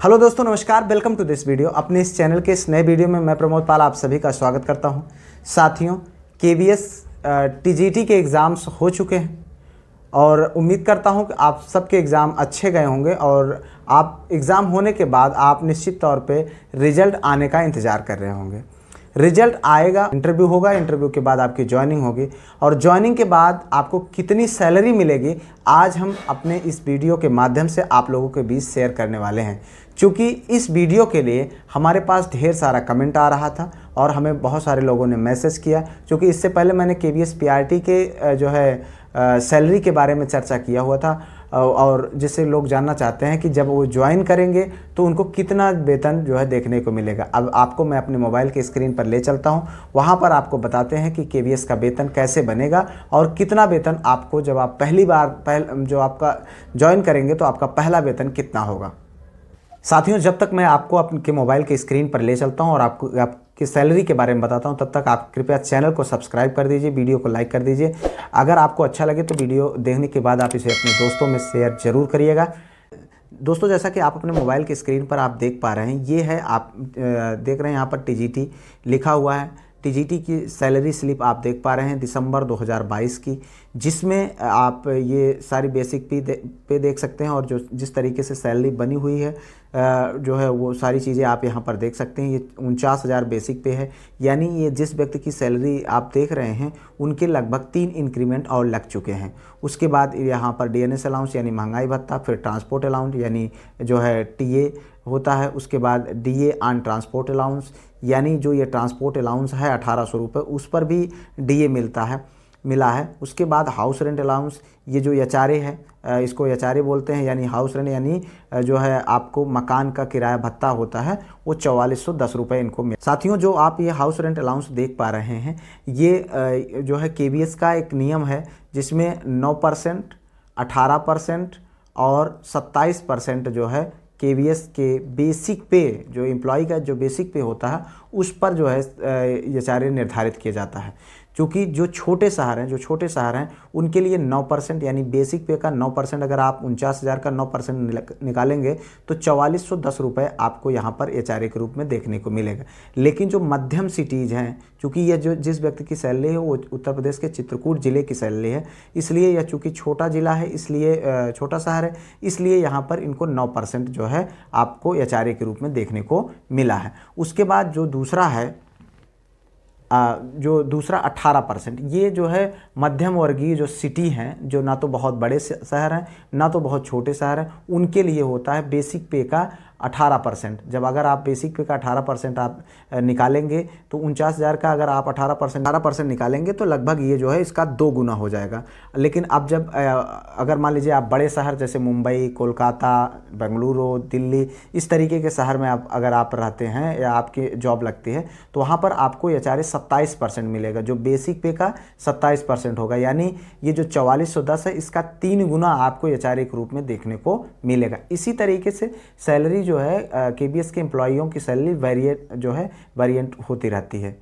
Hello दोस्तों, नमस्कार। Welcome to this video. अपने इस चैनल के इस नए वीडियो में मैं प्रमोद पाल आप सभी का स्वागत करता हूं। साथियों, केवीएस टीजीटी के एग्ज़ाम्स हो चुके हैं और उम्मीद करता हूं कि आप सबके एग्ज़ाम अच्छे गए होंगे और आप एग्ज़ाम होने के बाद आप निश्चित तौर पे रिज़ल्ट आने का इंतज़ार कर रहे होंगे। रिजल्ट आएगा, इंटरव्यू होगा, इंटरव्यू के बाद आपकी ज्वाइनिंग होगी और ज्वाइनिंग के बाद आपको कितनी सैलरी मिलेगी आज हम अपने इस वीडियो के माध्यम से आप लोगों के बीच शेयर करने वाले हैं। क्योंकि इस वीडियो के लिए हमारे पास ढेर सारा कमेंट आ रहा था और हमें बहुत सारे लोगों ने मैसेज किया, क्योंकि इससे पहले मैंने केवीएस पीआरटी के जो है सैलरी के बारे में चर्चा किया हुआ था और जिससे लोग जानना चाहते हैं कि जब वो ज्वाइन करेंगे तो उनको कितना वेतन जो है देखने को मिलेगा। अब आपको मैं अपने मोबाइल के स्क्रीन पर ले चलता हूं, वहां पर आपको बताते हैं कि केवीएस का वेतन कैसे बनेगा और कितना वेतन आपको जब आप पहली बार जो आपका ज्वाइन करेंगे तो आपका पहला वेतन कितना होगा। साथियों, जब तक मैं आपको आपके मोबाइल के स्क्रीन पर ले चलता हूं और आपकी सैलरी के बारे में बताता हूं, तब तक आप कृपया चैनल को सब्सक्राइब कर दीजिए, वीडियो को लाइक कर दीजिए। अगर आपको अच्छा लगे तो वीडियो देखने के बाद आप इसे अपने दोस्तों में शेयर जरूर करिएगा। दोस्तों, जैसा कि आप अपने मोबाइल के स्क्रीन पर आप देख पा रहे हैं, ये है आप देख रहे हैं यहाँ पर टीजीटी लिखा हुआ है। टीजीटी की सैलरी स्लिप आप देख पा रहे हैं दिसंबर 2022 की, जिसमें आप ये सारी बेसिक पे देख सकते हैं और जो जिस तरीके से सैलरी बनी हुई है जो है वो सारी चीज़ें आप यहाँ पर देख सकते हैं। ये 49,000 बेसिक पे है, यानी ये जिस व्यक्ति की सैलरी आप देख रहे हैं उनके लगभग 3 इंक्रीमेंट और लग चुके हैं। उसके बाद यहाँ पर डीएनएस अलाउंस यानी महंगाई भत्ता, फिर ट्रांसपोर्ट अलाउंस यानी जो है टीए होता है, उसके बाद डीए ऑन ट्रांसपोर्ट अलाउंस यानी जो ये ट्रांसपोर्ट अलाउंस है 1800 रुपये, उस पर भी डीए मिला है। उसके बाद हाउस रेंट अलाउंस, ये जो एचआरए है इसको एचआरए बोलते हैं, यानी हाउस रेंट यानी जो है आपको मकान का किराया भत्ता होता है, वो 4410 रुपये इनको मिल। साथियों, जो आप ये हाउस रेंट अलाउंस देख पा रहे हैं, ये जो है केवीएस का एक नियम है जिसमें 9%, 18% और 27% जो है केवीएस के बेसिक पे, जो एम्प्लॉय का जो बेसिक पे होता है उस पर जो है एचआरए निर्धारित किया जाता है। क्योंकि जो छोटे शहर हैं उनके लिए 9% यानी बेसिक पे का 9%, अगर आप 49,000 का 9% निकालेंगे तो 4410 रुपये आपको यहाँ पर एचआरए के रूप में देखने को मिलेगा। लेकिन जो मध्यम सिटीज़ हैं, क्योंकि यह जो जिस व्यक्ति की सैलरी है वो उत्तर प्रदेश के चित्रकूट ज़िले की सैलरी है, इसलिए यह चूँकि छोटा ज़िला है, इसलिए छोटा शहर है, इसलिए यहाँ पर इनको 9% जो है आपको एचआरए के रूप में देखने को मिला है। उसके बाद जो दूसरा है 18%, ये जो है मध्यम वर्गीय जो सिटी हैं, जो ना तो बहुत बड़े शहर हैं ना तो बहुत छोटे शहर हैं, उनके लिए होता है बेसिक पे का 18%। जब अगर आप बेसिक पे का 18% आप निकालेंगे तो 49,000 का अगर आप 18% निकालेंगे तो लगभग ये जो है इसका 2 गुना हो जाएगा। लेकिन अब जब अगर मान लीजिए आप बड़े शहर जैसे मुंबई, कोलकाता, बेंगलुरु, दिल्ली, इस तरीके के शहर में अगर आप रहते हैं या आपकी जॉब लगती है तो वहाँ पर आपको एचआरए 27% मिलेगा, जो बेसिक पे का 27% होगा। यानी ये जो 4410 है इसका 3 गुना आपको एचआरए के रूप में देखने को मिलेगा। इसी तरीके से सैलरी जो है केवीएस के एम्प्लॉइयों की सैलरी वेरिएंट होती रहती है।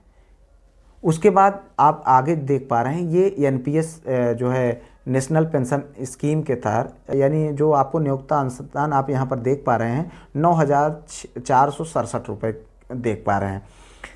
उसके बाद आप आगे देख पा रहे हैं, ये एनपीएस जो है नेशनल पेंशन स्कीम के तहत, यानी जो आपको नियोक्ता अनुदान आप यहाँ पर देख पा रहे हैं 9,467 रुपये देख पा रहे हैं।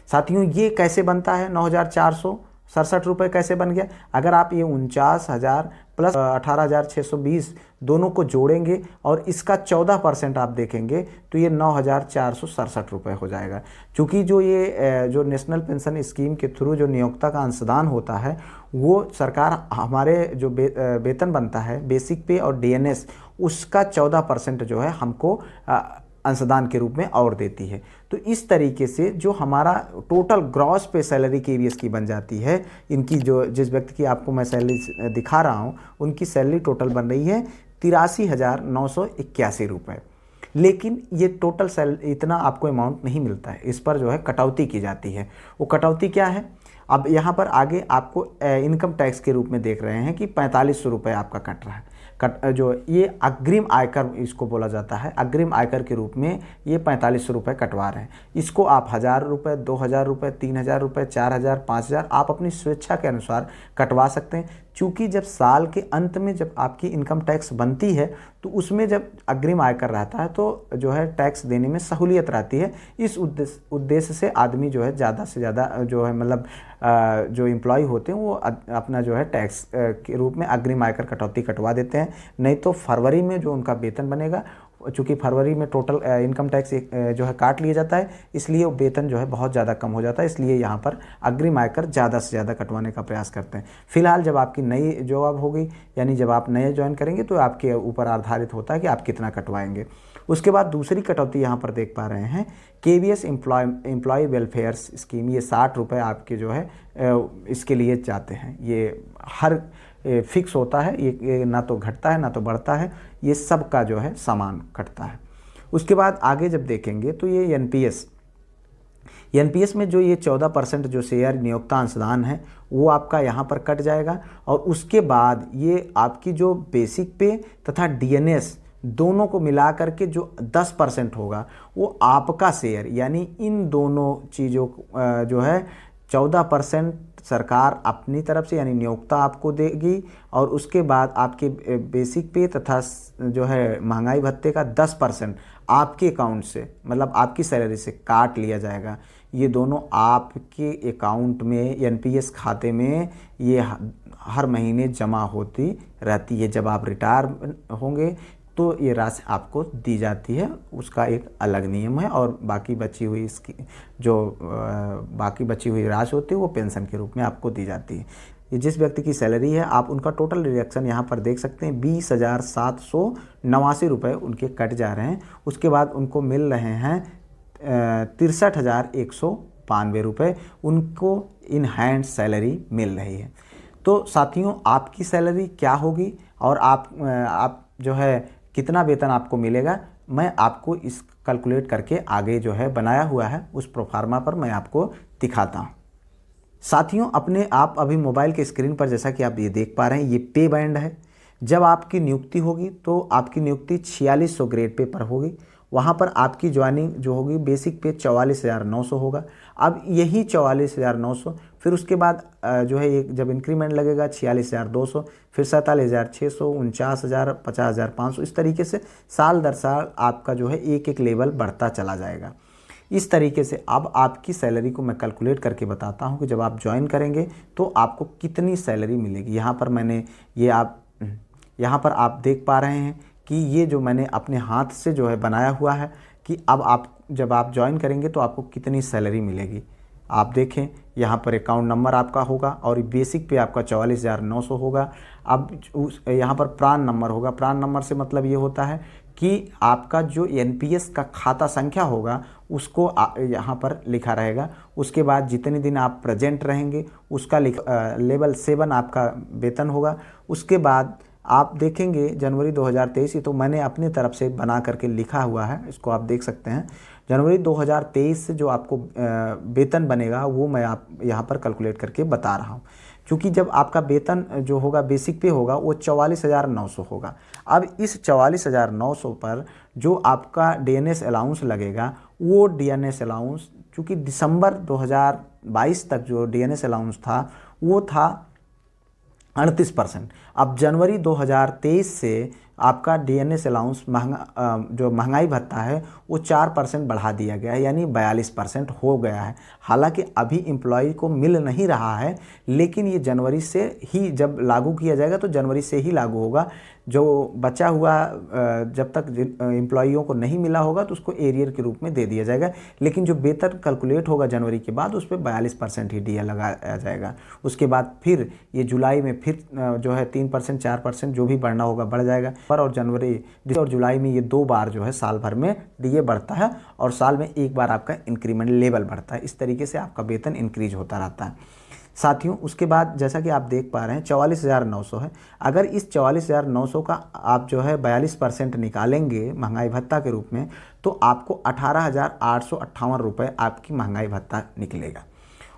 साथियों, ये कैसे बनता है 9,467 रुपये कैसे बन गया? अगर आप ये 49,000 प्लस 18,620 दोनों को जोड़ेंगे और इसका 14% आप देखेंगे तो ये 9,467 रुपये हो जाएगा। क्योंकि जो नेशनल पेंशन स्कीम के थ्रू जो नियोक्ता का अंशदान होता है, वो सरकार हमारे जो वेतन बनता है बेसिक पे और डीएनएस, उसका 14% जो है हमको अंशदान के रूप में और देती है। तो इस तरीके से जो हमारा टोटल ग्रॉस पे सैलरी केवीएस की बन जाती है, इनकी जो जिस व्यक्ति की आपको मैं सैलरी दिखा रहा हूँ उनकी सैलरी टोटल बन रही है 83,981 रुपये। लेकिन ये टोटल सैलरी इतना आपको अमाउंट नहीं मिलता है, इस पर जो है कटौती की जाती है। वो कटौती क्या है? अब यहाँ पर आगे आपको इनकम टैक्स के रूप में देख रहे हैं कि 4500 रुपये आपका कट रहा है। जो ये अग्रिम आयकर इसको बोला जाता है, अग्रिम आयकर के रूप में ये 4500 रुपये कटवा रहे हैं। इसको आप 1,000 रुपये, 2,000 रुपये, 3,000 रुपये, 4,000, 5,000 आप अपनी स्वेच्छा के अनुसार कटवा सकते हैं। चूँकि जब साल के अंत में जब आपकी इनकम टैक्स बनती है तो उसमें जब अग्रिम आयकर रहता है तो जो है टैक्स देने में सहूलियत रहती है। इस उद्देश्य से आदमी जो है ज़्यादा से ज़्यादा जो है मतलब जो एम्प्लॉय होते हैं वो अपना जो है टैक्स के रूप में अग्रिम आयकर कटौती कटवा देते हैं। नहीं तो फरवरी में जो उनका वेतन बनेगा, चूँकि फरवरी में टोटल इनकम टैक्स जो है काट लिया जाता है, इसलिए वो वेतन जो है बहुत ज़्यादा कम हो जाता है। इसलिए यहाँ पर अग्रिम आयकर ज़्यादा से ज़्यादा कटवाने का प्रयास करते हैं। फिलहाल जब आपकी नई जॉब होगी, यानी जब आप नए ज्वाइन करेंगे, तो आपके ऊपर आधारित होता है कि आप कितना कटवाएंगे। उसके बाद दूसरी कटौती यहाँ पर देख पा रहे हैं, KVS एम्प्लॉय वेलफेयर स्कीम, ये 60 रुपये आपके जो है इसके लिए जाते हैं। ये हर फिक्स होता है, ये ना तो घटता है ना तो बढ़ता है, ये सब का जो है सामान कटता है। उसके बाद आगे जब देखेंगे तो ये एनपीएस में जो ये 14% जो शेयर नियोक्ता अंशदान है वो आपका यहाँ पर कट जाएगा। और उसके बाद ये आपकी जो बेसिक पे तथा डीएनएस दोनों को मिला करके जो 10% होगा वो आपका शेयर, यानी इन दोनों चीज़ों जो है 14% सरकार अपनी तरफ से यानी नियोक्ता आपको देगी, और उसके बाद आपके बेसिक पे तथा जो है महंगाई भत्ते का 10% आपके अकाउंट से, मतलब आपकी सैलरी से काट लिया जाएगा। ये दोनों आपके अकाउंट में एनपीएस खाते में ये हर महीने जमा होती रहती है। जब आप रिटायर होंगे तो ये राशि आपको दी जाती है, उसका एक अलग नियम है। और बाकी बची हुई इसकी जो बाकी बची हुई राशि होती है वो पेंशन के रूप में आपको दी जाती है। ये जिस व्यक्ति की सैलरी है, आप उनका टोटल डिडक्शन यहाँ पर देख सकते हैं, 20,789 रुपये उनके कट जा रहे हैं। उसके बाद उनको मिल रहे हैं 63,192 रुपये, उनको इन हैंड सैलरी मिल रही है। तो साथियों, आपकी सैलरी क्या होगी और आप जो है कितना वेतन आपको मिलेगा, मैं आपको इस कैलकुलेट करके आगे जो है बनाया हुआ है उस प्रोफार्मा पर मैं आपको दिखाता हूँ। साथियों, आप अभी मोबाइल के स्क्रीन पर जैसा कि आप ये देख पा रहे हैं, ये पे बैंड है। जब आपकी नियुक्ति होगी तो आपकी नियुक्ति 4600 ग्रेड पे पर होगी। वहाँ पर आपकी ज्वाइनिंग जो होगी बेसिक पे 44,900 होगा। अब यही 44,900 फिर उसके बाद जो है एक जब इंक्रीमेंट लगेगा 46,200, फिर 47,600, 49,000, 50,500, इस तरीके से साल दर साल आपका जो है एक एक लेवल बढ़ता चला जाएगा। इस तरीके से अब आपकी सैलरी को मैं कैलकुलेट करके बताता हूँ कि जब आप ज्वाइन करेंगे तो आपको कितनी सैलरी मिलेगी। यहाँ पर आप देख पा रहे हैं कि ये जो मैंने अपने हाथ से जो है बनाया हुआ है कि अब जब आप ज्वाइन करेंगे तो आपको कितनी सैलरी मिलेगी। आप देखें, यहाँ पर अकाउंट नंबर आपका होगा और बेसिक पे आपका 44,900 होगा। अब यहाँ पर प्रान नंबर होगा। प्रान नंबर से मतलब ये होता है कि आपका जो एनपीएस का खाता संख्या होगा उसको यहाँ पर लिखा रहेगा। उसके बाद जितने दिन आप प्रेजेंट रहेंगे उसका लेवल 7 आपका वेतन होगा। उसके बाद आप देखेंगे जनवरी 2023, तो मैंने अपनी तरफ से बना करके लिखा हुआ है, इसको आप देख सकते हैं। जनवरी 2023 से जो आपको वेतन बनेगा वो मैं आप यहाँ पर कैलकुलेट करके बता रहा हूँ। क्योंकि जब आपका वेतन जो होगा बेसिक पे होगा वो 44,900 होगा। अब इस 44,900 पर जो आपका डीएनएस अलाउंस लगेगा, वो डीएनएस अलाउंस चूँकि दिसंबर 2022 तक जो डीएनएस अलाउंस था वो था 38%। अब जनवरी 2023 से आपका डीएनएस अलाउंस जो महंगाई भत्ता है वो 4% बढ़ा दिया गया है, यानी 42% हो गया है। हालांकि अभी एम्प्लॉय को मिल नहीं रहा है, लेकिन ये जनवरी से ही जब लागू किया जाएगा तो जनवरी से ही लागू होगा। जो बचा हुआ जब तक एम्प्लॉइयों को नहीं मिला होगा तो उसको एरियर के रूप में दे दिया जाएगा, लेकिन जो वेतन कैलकुलेट होगा जनवरी के बाद उस पर 42% ही डीए लगाया जाएगा। उसके बाद फिर ये जुलाई में फिर जो है 3% 4% जो भी बढ़ना होगा बढ़ जाएगा। और जनवरी और जुलाई में ये 2 बार जो है साल भर में डीए बढ़ता है और साल में एक बार आपका इंक्रीमेंट लेवल बढ़ता है। इस तरीके से आपका वेतन इंक्रीज होता रहता है। साथियों, उसके बाद जैसा कि आप देख पा रहे हैं 44,900 है। अगर इस 44,900 का आप जो है 42% निकालेंगे महंगाई भत्ता के रूप में तो आपको 18,858 रुपये आपकी महंगाई भत्ता निकलेगा।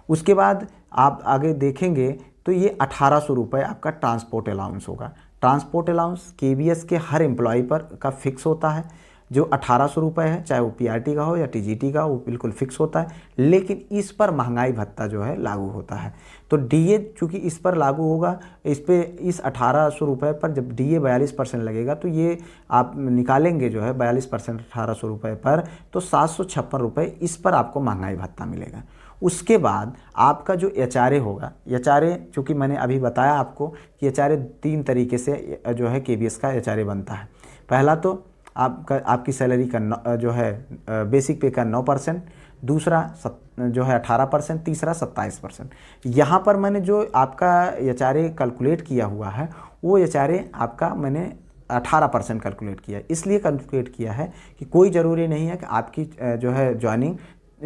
उसके बाद आप आगे देखेंगे तो ये 1,800 रुपये आपका ट्रांसपोर्ट अलाउंस होगा। ट्रांसपोर्ट अलाउंस केवीएस के हर एम्प्लॉय पर का फिक्स होता है। जो 1800 रुपये है, चाहे वो पीआरटी का हो या टीजीटी का हो, वो बिल्कुल फिक्स होता है। लेकिन इस पर महंगाई भत्ता जो है लागू होता है। तो डीए चूँकि इस पर लागू होगा, इस 1800 रुपये पर जब डीए 42% लगेगा तो ये आप निकालेंगे जो है 42% 1800 रुपये पर, तो 756 रुपये इस पर आपको महंगाई भत्ता मिलेगा। उसके बाद आपका जो एचआरए होगा, एचआरए चूँकि मैंने अभी बताया आपको कि एचआरए 3 तरीके से जो है केवीएस का एचआरए बनता है। पहला तो आपकी सैलरी का जो है बेसिक पे का 9%, दूसरा जो है 18%, तीसरा 27%। यहाँ पर मैंने जो आपका एचआरए कैलकुलेट किया हुआ है वो एचआरए आपका मैंने 18% कैलकुलेट किया है। इसलिए कैलकुलेट किया है कि कोई ज़रूरी नहीं है कि आपकी जो है ज्वाइनिंग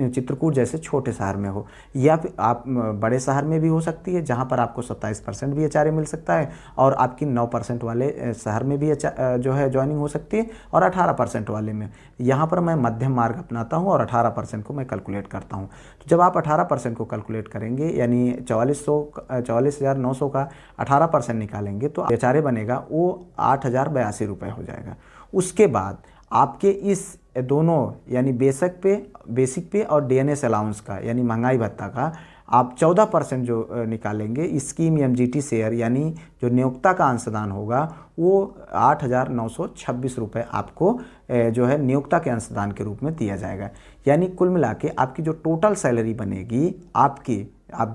चित्रकूट जैसे छोटे शहर में हो, या फिर आप बड़े शहर में भी हो सकती है जहां पर आपको 27% भी एचआरए मिल सकता है, और आपकी 9% वाले शहर में भी जो है ज्वाइनिंग हो सकती है, और 18% वाले में। यहां पर मैं मध्यम मार्ग अपनाता हूं और 18% को मैं कैलकुलेट करता हूं। तो जब आप 18% को कैलकुलेट करेंगे, यानी 44,900 का 18% निकालेंगे, तो एचआरए बनेगा वो 8,082 रुपये हो जाएगा। उसके बाद आपके इस दोनों यानी बेसिक पे और डीएनएस अलाउंस का यानी महंगाई भत्ता का आप 14% जो निकालेंगे, स्कीम एमजीटी शेयर यानी जो नियोक्ता का अंशदान होगा, वो 8,926 रुपये आपको जो है नियोक्ता के अंशदान के रूप में दिया जाएगा। यानी कुल मिला के आपकी जो टोटल सैलरी बनेगी, आप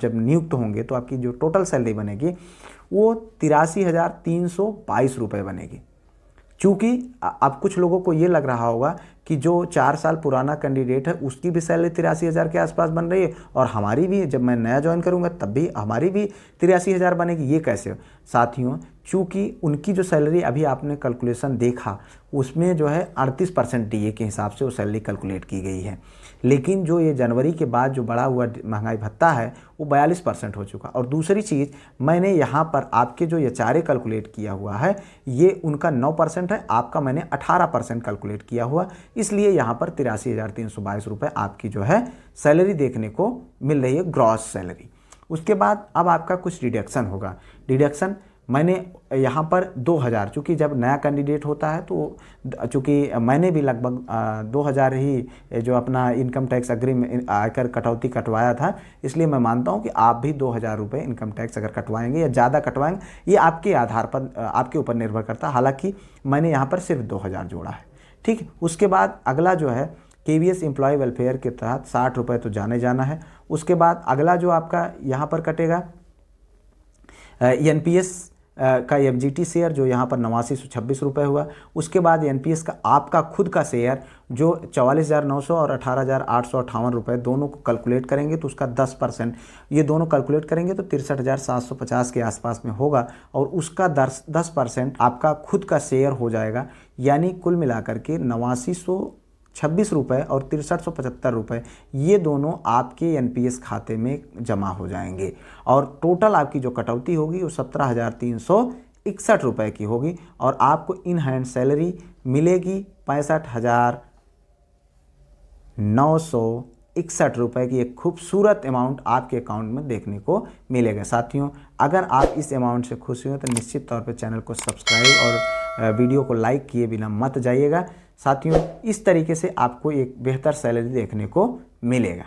जब नियुक्त होंगे तो आपकी जो टोटल सैलरी बनेगी वो 83,322 रुपये बनेगी। चूँकि अब कुछ लोगों को ये लग रहा होगा कि जो 4 साल पुराना कैंडिडेट है उसकी भी सैलरी 83,000 के आसपास बन रही है, और हमारी भी जब मैं नया ज्वाइन करूंगा तब भी हमारी भी 83,000 बनेगी, ये कैसे हो? साथियों, चूँकि उनकी जो सैलरी अभी आपने कैलकुलेशन देखा उसमें जो है 38% डीए के हिसाब से वो सैलरी कैलकुलेट की गई है। लेकिन जो ये जनवरी के बाद जो बढ़ा हुआ महंगाई भत्ता है वो 42% हो चुका। और दूसरी चीज़, मैंने यहाँ पर आपके जो एचआरए कैलकुलेट किया हुआ है ये उनका 9% है, आपका मैंने 18% कैलकुलेट किया हुआ, इसलिए यहाँ पर 83,322 रुपये आपकी जो है सैलरी देखने को मिल रही है, ग्रॉस सैलरी। उसके बाद अब आपका कुछ डिडक्शन होगा। डिडक्शन मैंने यहाँ पर 2,000, चूँकि जब नया कैंडिडेट होता है तो चूँकि मैंने भी लगभग 2,000 ही जो अपना इनकम टैक्स आयकर कटौती कटवाया था, इसलिए मैं मानता हूँ कि आप भी 2,000 रुपये इनकम टैक्स अगर कटवाएंगे या ज़्यादा कटवाएंगे, ये आपके आधार पर आपके ऊपर निर्भर करता है। हालाँकि मैंने यहाँ पर सिर्फ 2,000 जोड़ा है, ठीक है। उसके बाद अगला जो है केवीएस एम्प्लॉय वेलफेयर के तहत 60 रुपये तो जाना है। उसके बाद अगला जो आपका यहाँ पर कटेगा एनपीएस का एमजीटी शेयर, जो यहाँ पर 89,126 रुपये हुआ। उसके बाद एनपीएस का आपका खुद का शेयर जो 44,900 और 18,858 रुपये दोनों को कैलकुलेट करेंगे तो उसका 10%, ये दोनों कैलकुलेट करेंगे तो 63,750 के आसपास में होगा, और उसका 10% आपका खुद का शेयर हो जाएगा। यानी कुल मिलाकर के 89,126 रुपये और 63,175 रुपये ये दोनों आपके एनपीएस खाते में जमा हो जाएंगे, और टोटल आपकी जो कटौती होगी वो 17,361 रुपये की होगी, और आपको इन हैंड सैलरी मिलेगी 65,961 रुपये की। एक खूबसूरत अमाउंट आपके अकाउंट में देखने को मिलेगा। साथियों, अगर आप इस अमाउंट से खुश हुए तो निश्चित तौर पर चैनल को सब्सक्राइब और वीडियो को लाइक किए बिना मत जाइएगा। साथियों, इस तरीके से आपको एक बेहतर सैलरी देखने को मिलेगा।